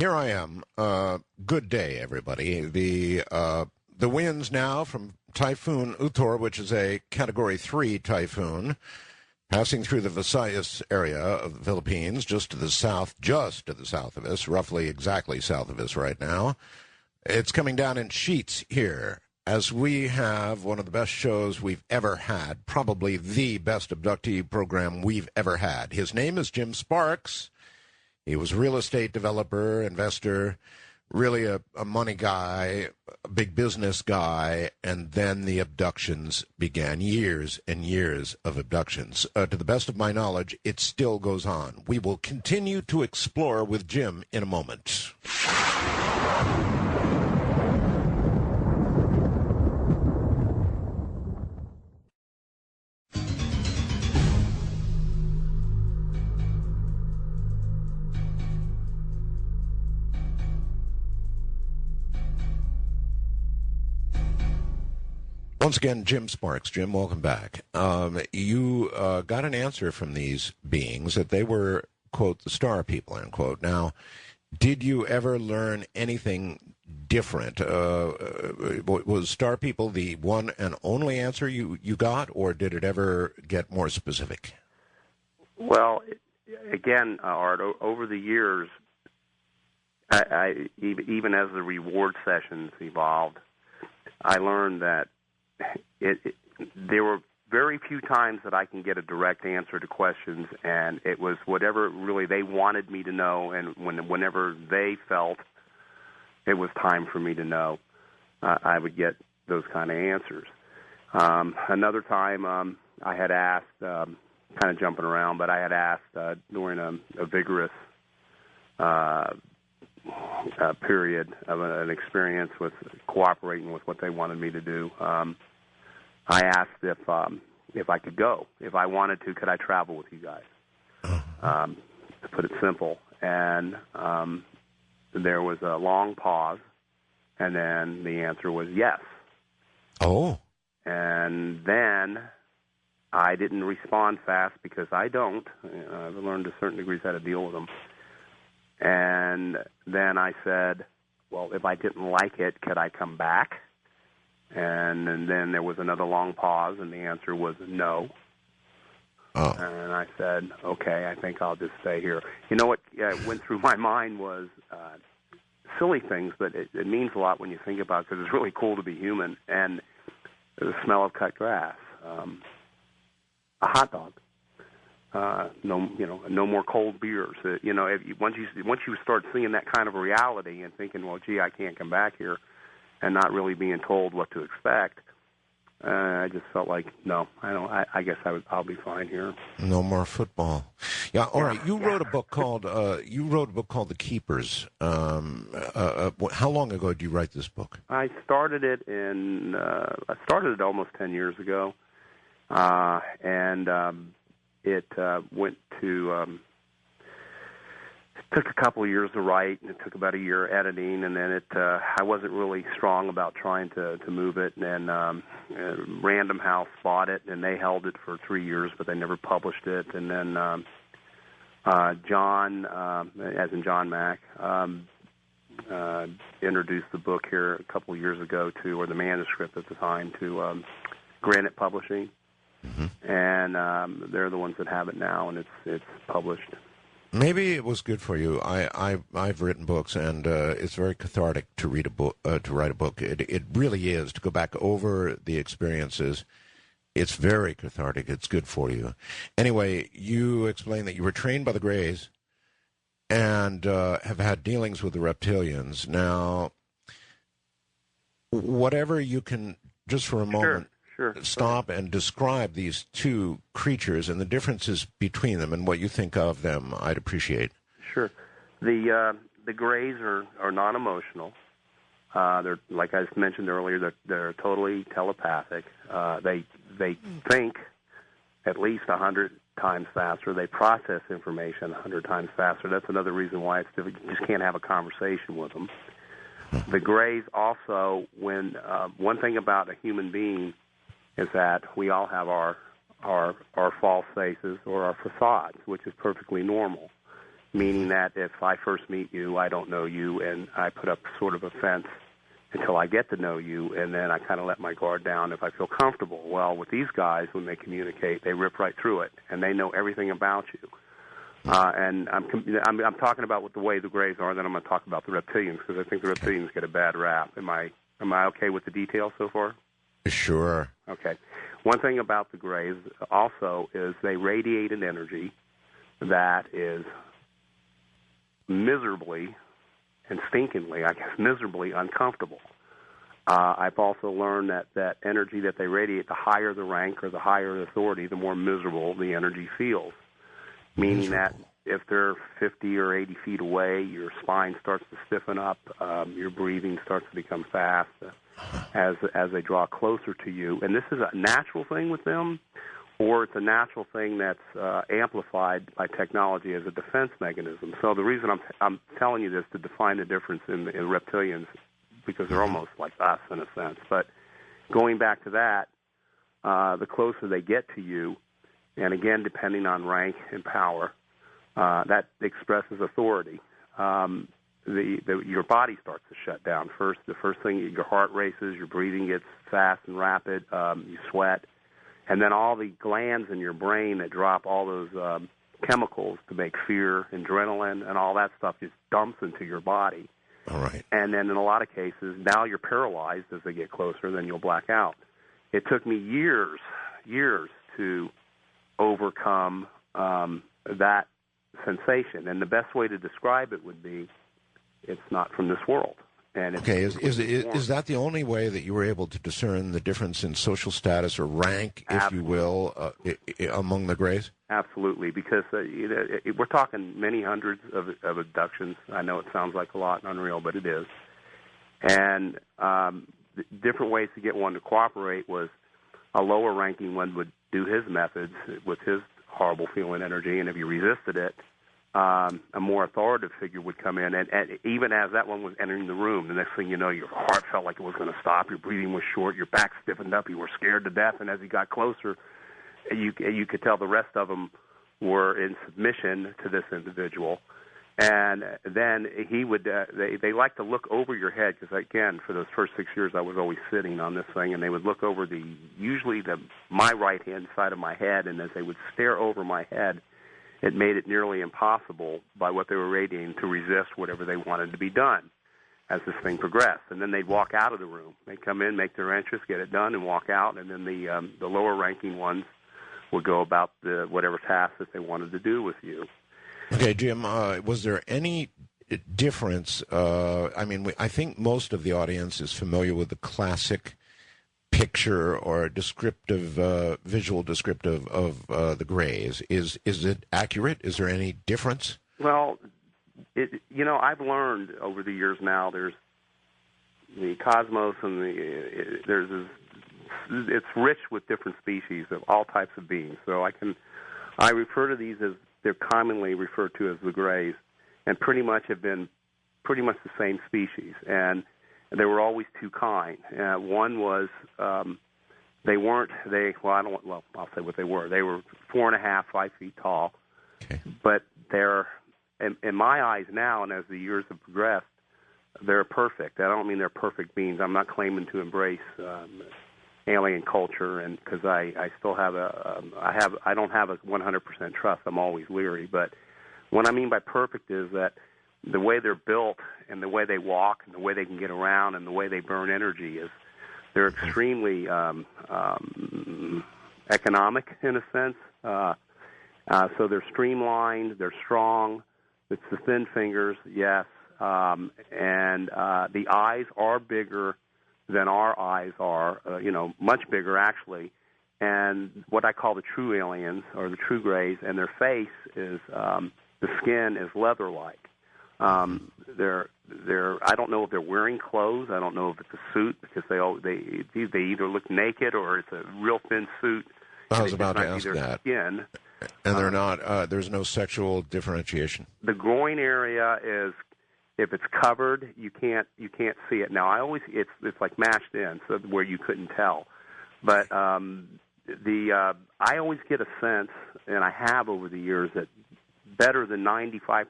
Here I am. Good day, everybody. The winds now from Typhoon Uthor, which is a Category 3 typhoon, passing through the Visayas area of the Philippines, just to the south of us, roughly exactly south of us right now. It's coming down in sheets here, as we have one of the best shows we've ever had, probably the best abductee program we've ever had. His name is Jim Sparks. He was a real estate developer, investor, really a money guy, a big business guy, and then the abductions began. Years and years of abductions. To the best of my knowledge, it still goes on. We will continue to explore with Jim in a moment. Once again, Jim Sparks. Jim, welcome back. You got an answer from these beings that they were, quote, the star people, unquote. Now, did you ever learn anything different? Was star people the one and only answer you got, or did it ever get more specific? Well, again, Art, over the years, even as the reward sessions evolved, I learned that there were very few times that I can get a direct answer to questions, and it was whatever really they wanted me to know, and whenever they felt it was time for me to know, I would get those kind of answers. Another time I had asked, kind of jumping around, but I had asked during a vigorous period of an experience with cooperating with what they wanted me to do. I asked if I could go. If I wanted to, could I travel with you guys? To put it simple. And there was a long pause, and then the answer was yes. Oh. And then I didn't respond fast because I don't. I've learned to certain degrees how to deal with them. And then I said, well, if I didn't like it, could I come back? And then there was another long pause, and the answer was no. Oh. And I said, okay, I think I'll just stay here. You know what went through my mind was silly things, but it means a lot when you think about it, because it's really cool to be human. And the smell of cut grass, a hot dog, no more cold beers. Once you start seeing that kind of reality and thinking, well, gee, I can't come back here, and not really being told what to expect, I just felt like, no, I don't. I guess I'll be fine here. No more football. Yeah, all right. You wrote a book called The Keepers. How long ago did you write this book? I started it almost 10 years ago, and it went to. It took a couple of years to write, and it took about a year editing, and then I wasn't really strong about trying to move it, and Random House bought it, and they held it for 3 years, but they never published it, and then John, as in John Mack, introduced the book here a couple of years ago or the manuscript at the time, to Granite Publishing, mm-hmm. And they're the ones that have it now, and it's published. Maybe it was good for you. I've written books, and it's very cathartic to read a book, to write a book. It really is, to go back over the experiences. It's very cathartic. It's good for you. Anyway, you explained that you were trained by the Greys and have had dealings with the reptilians. Now, whatever you can, just for a moment, stop and describe these two creatures and the differences between them and what you think of them, I'd appreciate. Sure. The Greys are non-emotional. They're, like I mentioned earlier, they're totally telepathic. They think at least 100 times faster. They process information 100 times faster. That's another reason why it's difficult. You just can't have a conversation with them. The Greys also, one thing about a human being is that we all have our false faces or our facades, which is perfectly normal. meaning that if I first meet you, I don't know you, and I put up sort of a fence until I get to know you, and then I kind of let my guard down if I feel comfortable. Well, with these guys, when they communicate, they rip right through it, and they know everything about you. And I'm talking about what the way the Greys are, and then I'm going to talk about the reptilians, because I think the reptilians get a bad rap. Am I okay with the details so far? Sure. Okay. One thing about the Greys also is they radiate an energy that is miserably and stinkingly, I guess, miserably uncomfortable. I've also learned that energy that they radiate, the higher the rank or the higher the authority, the more miserable the energy feels. Meaning that if they're 50 or 80 feet away, your spine starts to stiffen up, your breathing starts to become fast as they draw closer to you. And this is a natural thing with them, or it's a natural thing that's amplified by technology as a defense mechanism. So the reason I'm telling you this to define the difference in reptilians, because they're almost like us in a sense. But going back to that, the closer they get to you, and again, depending on rank and power, that expresses authority. Your body starts to shut down first. The first thing, your heart races, your breathing gets fast and rapid, you sweat. And then all the glands in your brain that drop all those chemicals to make fear, adrenaline, and all that stuff just dumps into your body. All right. And then in a lot of cases, now you're paralyzed as they get closer, then you'll black out. It took me years to overcome that sensation. And the best way to describe it would be, it's not from this world. And it's is that the only way that you were able to discern the difference in social status or rank, if you will, among the Greys? Absolutely, because we're talking many hundreds of abductions. I know it sounds like a lot and unreal, but it is. And different ways to get one to cooperate was a lower-ranking one would do his methods with his horrible feeling energy, and if you resisted it, a more authoritative figure would come in, and even as that one was entering the room, the next thing you know, your heart felt like it was going to stop, your breathing was short, your back stiffened up, you were scared to death, and as he got closer, you could tell the rest of them were in submission to this individual. And then he would, they like to look over your head, because again, for those first 6 years, I was always sitting on this thing, and they would look over usually my right-hand side of my head, and as they would stare over my head, it made it nearly impossible by what they were radiating to resist whatever they wanted to be done as this thing progressed. And then they'd walk out of the room. They'd come in, make their entrance, get it done, and walk out, and then the lower-ranking ones would go about whatever task that they wanted to do with you. Okay, Jim, was there any difference? I think most of the audience is familiar with the classic picture or descriptive, visual descriptive of the Greys. Is it accurate? Is there any difference? Well, I've learned over the years now. There's the cosmos, and it's rich with different species of all types of beings. So I refer to these as, they're commonly referred to as the Greys, and pretty much have been pretty much the same species. And they were always two kind. One was I'll say what they were. They were 4.5, 5 feet tall. Okay. But they're, in my eyes now, and as the years have progressed, they're perfect. I don't mean they're perfect beings. I'm not claiming to embrace alien culture, and because I still have I don't have a 100% trust. I'm always leery. But what I mean by perfect is that the way they're built and the way they walk and the way they can get around and the way they burn energy is they're extremely economic in a sense. So they're streamlined, they're strong. It's the thin fingers, yes. And the eyes are bigger than our eyes are, much bigger actually. And what I call the true aliens or the true Greys, and their face is, the skin is leather-like. I don't know if they're wearing clothes. I don't know if it's a suit, because they either look naked or it's a real thin suit. I was about to ask that. Skin. And they're not. There's no sexual differentiation. The groin area is, if it's covered, you can't see it. Now it's like mashed in, so where you couldn't tell. But I always get a sense, and I have over the years, that better than 95%